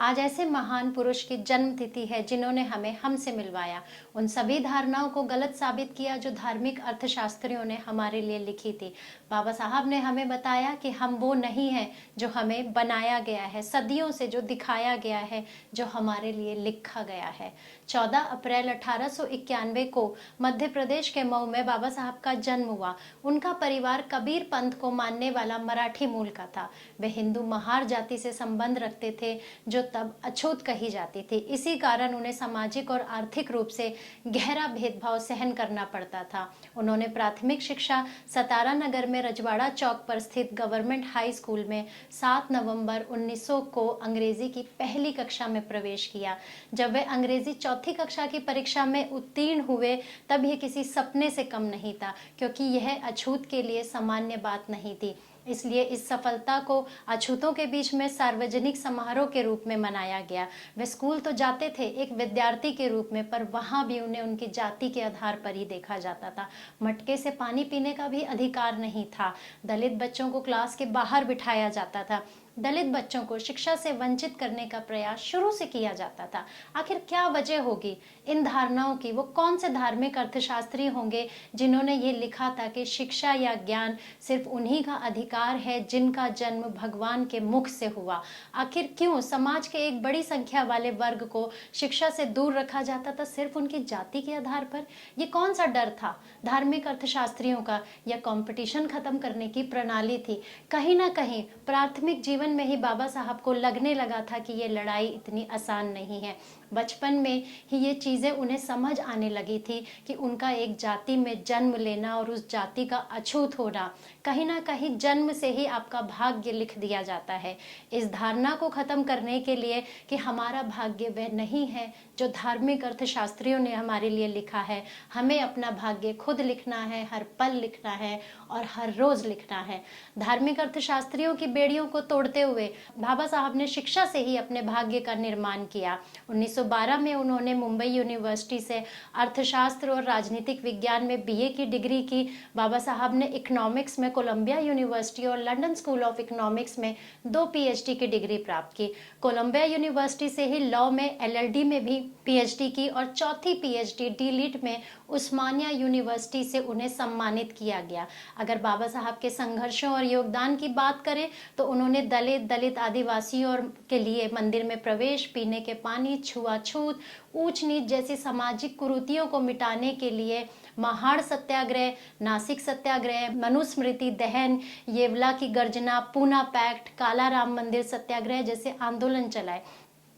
आज ऐसे महान पुरुष की जन्म तिथि है जिन्होंने हमें हमसे मिलवाया, उन सभी धारणाओं को गलत साबित किया जो धार्मिक अर्थशास्त्रियों ने हमारे लिए लिखी थी। बाबा साहब ने हमें बताया कि हम वो नहीं हैं जो हमें बनाया गया है, सदियों से जो दिखाया गया है, जो हमारे लिए लिखा गया है। 14 अप्रैल 1891 को मध्य प्रदेश के मऊ में बाबा साहब का जन्म हुआ। उनका परिवार कबीर पंथ को मानने वाला मराठी मूल का था। वे हिंदू महार जाति से संबंध रखते थे जो तब अछूत कही जाती थी। इसी कारण उन्हें सामाजिक और आर्थिक रूप से गहरा भेदभाव सहन करना पड़ता था। उन्होंने प्राथमिक शिक्षा सतारा नगर में रजवाड़ा चौक पर स्थित गवर्नमेंट हाई स्कूल में 7 नवंबर 1900 को अंग्रेजी की पहली कक्षा में प्रवेश किया। जब वे अंग्रेजी चौथी कक्षा की परीक्षा में उत्तीर्ण हुए तब यह किसी सपने से कम नहीं था, क्योंकि यह अछूत के लिए सामान्य बात नहीं थी। इसलिए इस सफलता को अछूतों के बीच में सार्वजनिक समारोह के रूप में मनाया गया। वे स्कूल तो जाते थे एक विद्यार्थी के रूप में, पर वहाँ भी उन्हें उनकी जाति के आधार पर ही देखा जाता था। मटके से पानी पीने का भी अधिकार नहीं था। दलित बच्चों को क्लास के बाहर बिठाया जाता था। दलित बच्चों को शिक्षा से वंचित करने का प्रयास शुरू से किया जाता था। आखिर क्या वजह होगी इन धारणाओं की? वो कौन से धार्मिक अर्थशास्त्री होंगे जिन्होंने ये लिखा था कि शिक्षा या ज्ञान सिर्फ उन्हीं का अधिकार है जिनका जन्म भगवान के मुख से हुआ? आखिर क्यों समाज के एक बड़ी संख्या वाले वर्ग को शिक्षा से दूर रखा जाता था सिर्फ उनकी जाति के आधार पर? ये कौन सा डर था धार्मिक अर्थशास्त्रियों का, या कंपटीशन खत्म करने की प्रणाली थी? कहीं ना कहीं प्राथमिक जीवन में ही बाबा साहब को लगने लगा था कि ये लड़ाई इतनी आसान नहीं है। बचपन में ही ये चीज़ें उन्हें समझ आने लगी थी कि उनका एक जाति में जन्म लेना और उस जाति का अछूत होना, कहीं ना कहीं जन्म से ही आपका भाग्य लिख दिया जाता है। इस धारणा को खत्म करने के लिए कि हमारा भाग्य वह नहीं है जो धार्मिक अर्थशास्त्रियों ने हमारे लिए लिखा है, हमें अपना भाग्य खुद लिखना है, हर पल लिखना है और हर रोज लिखना है। धार्मिक अर्थशास्त्रियों की बेड़ियों को तोड़ते हुए बाबा साहब ने शिक्षा से ही अपने भाग्य का निर्माण किया। 1912 में उन्होंने मुंबई यूनिवर्सिटी से अर्थशास्त्र और राजनीतिक विज्ञान में बीए की डिग्री की। बाबा साहब ने इकोनॉमिक्स में कोलंबिया यूनिवर्सिटी और लंदन स्कूल ऑफ इकोनॉमिक्स में 2 पीएचडी की डिग्री प्राप्त की। कोलंबिया यूनिवर्सिटी से ही लॉ में एलएलडी में भी पीएचडी की और चौथी पीएचडी डीलिट में उस्मानिया यूनिवर्सिटी से उन्हें सम्मानित किया गया। अगर बाबा साहब के संघर्षों और योगदान की बात करें तो उन्होंने दलित आदिवासियों के लिए मंदिर में प्रवेश, पीने के पानी, छुआछूत, ऊंच नीच जैसी सामाजिक कुरीतियों को मिटाने के लिए महाड़ सत्याग्रह, नासिक सत्याग्रह, मनुस्मृति दहन, येवला की गर्जना, पूना पैक्ट, काला राम मंदिर सत्याग्रह जैसे आंदोलन चलाए।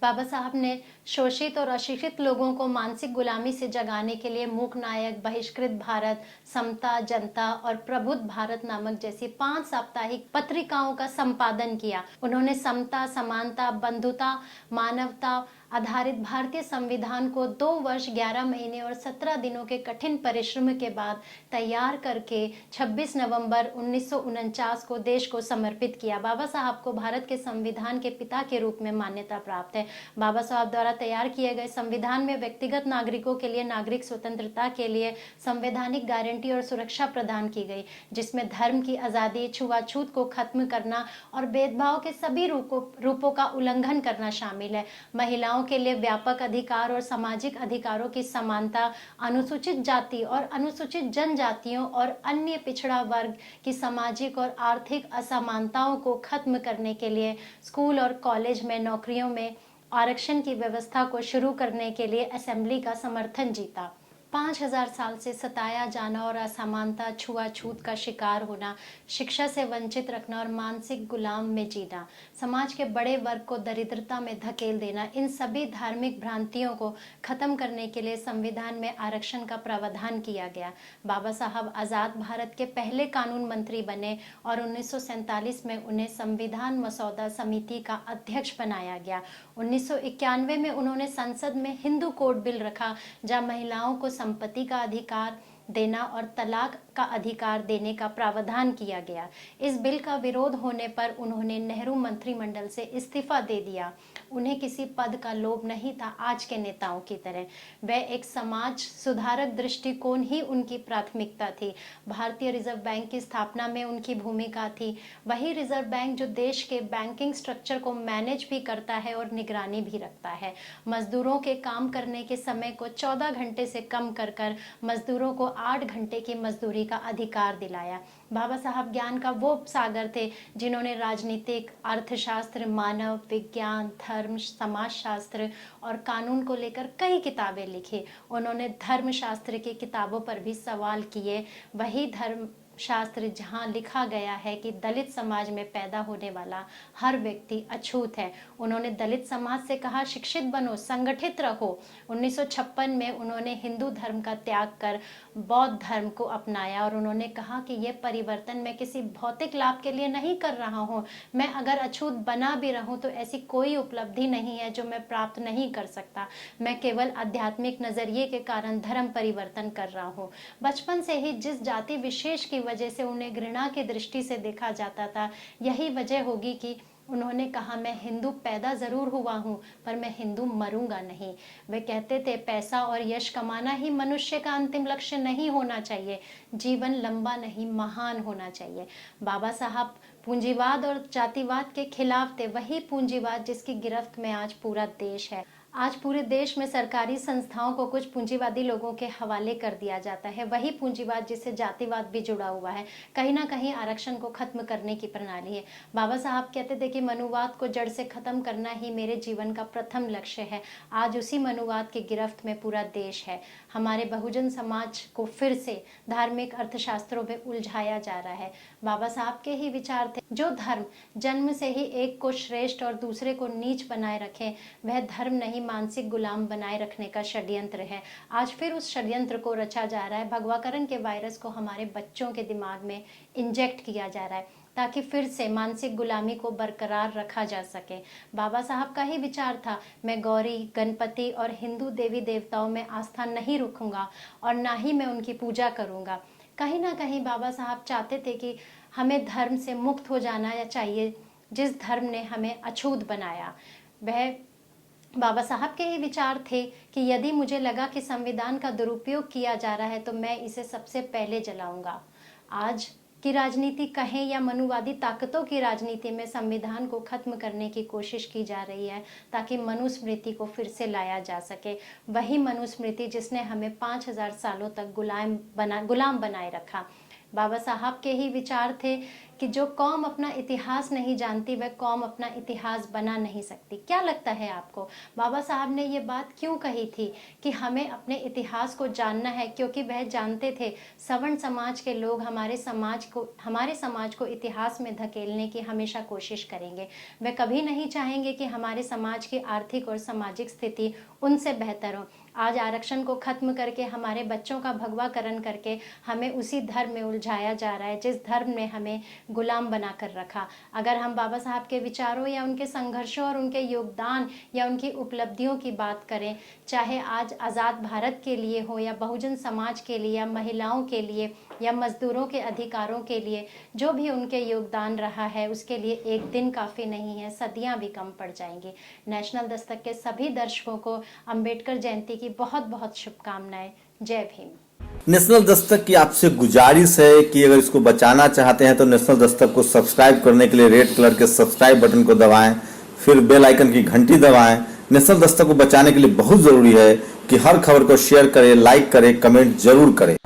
बाबा साहब ने शोषित और अशिक्षित लोगों को मानसिक गुलामी से जगाने के लिए मूक नायक, बहिष्कृत भारत, समता, जनता और प्रबुद्ध भारत नामक जैसी 5 साप्ताहिक पत्रिकाओं का संपादन किया। उन्होंने समता, समानता, बंधुता, मानवता आधारित भारतीय संविधान को 2 वर्ष 11 महीने और 17 दिनों के कठिन परिश्रम के बाद तैयार करके 26 नवंबर 1949 को देश को समर्पित किया। बाबा साहब को भारत के संविधान के पिता के रूप में मान्यता प्राप्त है। बाबा साहब द्वारा तैयार किए गए संविधान में व्यक्तिगत नागरिकों के लिए नागरिक स्वतंत्रता के लिए संवैधानिक गारंटी और सुरक्षा प्रदान की गई, जिसमें धर्म की आज़ादी, छुआछूत को खत्म करना और भेदभाव के सभी रूपों का उल्लंघन करना शामिल है। महिलाओं के लिए व्यापक अधिकार और सामाजिक अधिकारों की समानता, अनुसूचित जाति और अनुसूचित जनजातियों और अन्य पिछड़ा वर्ग की सामाजिक और आर्थिक असमानताओं को खत्म करने के लिए स्कूल और कॉलेज में नौकरियों में आरक्षण की व्यवस्था को शुरू करने के लिए असेंबली का समर्थन जीता। 5000 साल से सताया जाना और असमानता, छुआछूत का शिकार होना, शिक्षा से वंचित रखना और मानसिक गुलाम में जीना, समाज के बड़े वर्ग को दरिद्रता में धकेल देना, इन सभी धार्मिक भ्रांतियों को खत्म करने के लिए संविधान में आरक्षण का प्रावधान किया गया। बाबा साहब आज़ाद भारत के पहले कानून मंत्री बने और 1947 में उन्हें संविधान मसौदा समिति का अध्यक्ष बनाया गया। 1991 में उन्होंने संसद में हिंदू कोड बिल रखा, जहाँ महिलाओं को संपत्ति का अधिकार, देना और तलाक का अधिकार देने का प्रावधान किया गया। इस बिल का विरोध होने पर उन्होंने नेहरू मंत्रिमंडल से इस्तीफा दे दिया। उन्हें किसी पद का लोभ नहीं था आज के नेताओं की तरह। वह एक समाज सुधारक दृष्टिकोण ही उनकी प्राथमिकता थी। भारतीय रिजर्व बैंक की स्थापना में उनकी भूमिका थी। वही रिजर्व बैंक जो देश के बैंकिंग स्ट्रक्चर को मैनेज भी करता है और निगरानी भी रखता है। मजदूरों के काम करने के समय को 14 घंटे से कम कर मजदूरों को 8 घंटे की मजदूरी का अधिकार दिलाया। बाबा साहब ज्ञान का वो सागर थे जिन्होंने राजनीतिक, अर्थशास्त्र, मानव विज्ञान, धर्म, समाजशास्त्र और कानून को लेकर कई किताबें लिखी। उन्होंने धर्मशास्त्र की किताबों पर भी सवाल किए। वही धर्म शास्त्र जहाँ लिखा गया है कि दलित समाज में पैदा होने वाला हर व्यक्ति अछूत है। उन्होंने दलित समाज से कहा शिक्षित बनो, संगठित रहो। 1956 में उन्होंने हिंदू धर्म का त्याग कर बौद्ध धर्म को अपनाया और उन्होंने कहा कि यह परिवर्तन मैं किसी भौतिक लाभ के लिए नहीं कर रहा हूँ। मैं अगर अछूत बना भी रहूँ तो ऐसी कोई उपलब्धि नहीं है जो मैं प्राप्त नहीं कर सकता। मैं केवल आध्यात्मिक नजरिए के कारण धर्म परिवर्तन कर रहा हूँ। बचपन से ही जिस जाति विशेष की वजह से उन्हें घृणा की दृष्टि से देखा जाता था, यही वजह होगी कि उन्होंने कहा मैं हिंदू पैदा जरूर हुआ हूँ पर मैं हिंदू मरूंगा नहीं। वे कहते थे पैसा और यश कमाना ही मनुष्य का अंतिम लक्ष्य नहीं होना चाहिए, जीवन लंबा नहीं महान होना चाहिए। बाबा साहब पूंजीवाद और जातिवाद के खिलाफ थे, वही पूंजीवाद जिसकी गिरफ्त में आज पूरा देश है। आज पूरे देश में सरकारी संस्थाओं को कुछ पूंजीवादी लोगों के हवाले कर दिया जाता है। वही पूंजीवाद जिससे जातिवाद भी जुड़ा हुआ है, कहीं ना कहीं आरक्षण को खत्म करने की प्रणाली है। बाबा साहब कहते थे कि मनुवाद को जड़ से खत्म करना ही मेरे जीवन का प्रथम लक्ष्य है। आज उसी मनुवाद की गिरफ्त में पूरा देश है। हमारे बहुजन समाज को फिर से धार्मिक अर्थशास्त्रों में उलझाया जा रहा है। बाबा साहब के ही विचार थे, जो धर्म जन्म से ही एक को श्रेष्ठ और दूसरे को नीच बनाए रखे वह धर्म नहीं, मानसिक गुलाम बनाए रखने का षड्यंत्र है। आज फिर उस षड्यंत्र को रचा जा रहा है। भगवाकरण के वायरस को हमारे बच्चों के दिमाग में इंजेक्ट किया जा रहा है ताकि फिर से मानसिक गुलामी को बरकरार रखा जा सके। बाबा साहब का ही विचार था, मैं गौरी, गणपति और हिंदू देवी देवताओं में आस्था नहीं रखूंगा और ना ही मैं उनकी पूजा करूंगा। कहीं ना कहीं बाबा साहब चाहते थे कि हमें धर्म से मुक्त हो जाना चाहिए जिस धर्म ने हमें अछूत बनाया। वह बाबा साहब के ही विचार थे कि यदि मुझे लगा कि संविधान का दुरुपयोग किया जा रहा है तो मैं इसे सबसे पहले जलाऊंगा। आज की राजनीति कहें या मनुवादी ताकतों की राजनीति में संविधान को खत्म करने की कोशिश की जा रही है ताकि मनुस्मृति को फिर से लाया जा सके। वही मनुस्मृति जिसने हमें 5000 सालों तक गुलाम बनाए रखा। बाबा साहब के ही विचार थे कि जो कौम अपना इतिहास नहीं जानती वह कौम अपना इतिहास बना नहीं सकती। क्या लगता है आपको बाबा साहब ने ये बात क्यों कही थी कि हमें अपने इतिहास को जानना है? क्योंकि वह जानते थे सवर्ण समाज के लोग हमारे समाज को इतिहास में धकेलने की हमेशा कोशिश करेंगे। वे कभी नहीं चाहेंगे कि हमारे समाज की आर्थिक और सामाजिक स्थिति उनसे बेहतर हो। आज आरक्षण को खत्म करके हमारे बच्चों का भगवाकरण करके हमें उसी धर्म में उलझाया जा रहा है जिस धर्म ने हमें गुलाम बनाकर रखा। अगर हम बाबा साहब के विचारों या उनके संघर्षों और उनके योगदान या उनकी उपलब्धियों की बात करें, चाहे आज आज़ाद भारत के लिए हो या बहुजन समाज के लिए या महिलाओं के लिए या मजदूरों के अधिकारों के लिए, जो भी उनके योगदान रहा है उसके लिए एक दिन काफ़ी नहीं है, सदियां भी कम पड़ जाएंगी। नेशनल दस्तक के सभी दर्शकों को अंबेडकर जयंती की बहुत बहुत शुभकामनाएं। जय भीम। नेशनल दस्तक की आपसे गुजारिश है कि अगर इसको बचाना चाहते हैं तो नेशनल दस्तक को सब्सक्राइब करने के लिए रेड कलर के सब्सक्राइब बटन को दबाएं, फिर बेल आइकन की घंटी दबाएं। नेशनल दस्तक को बचाने के लिए बहुत जरूरी है कि हर खबर को शेयर करें, लाइक करें, कमेंट जरूर करें।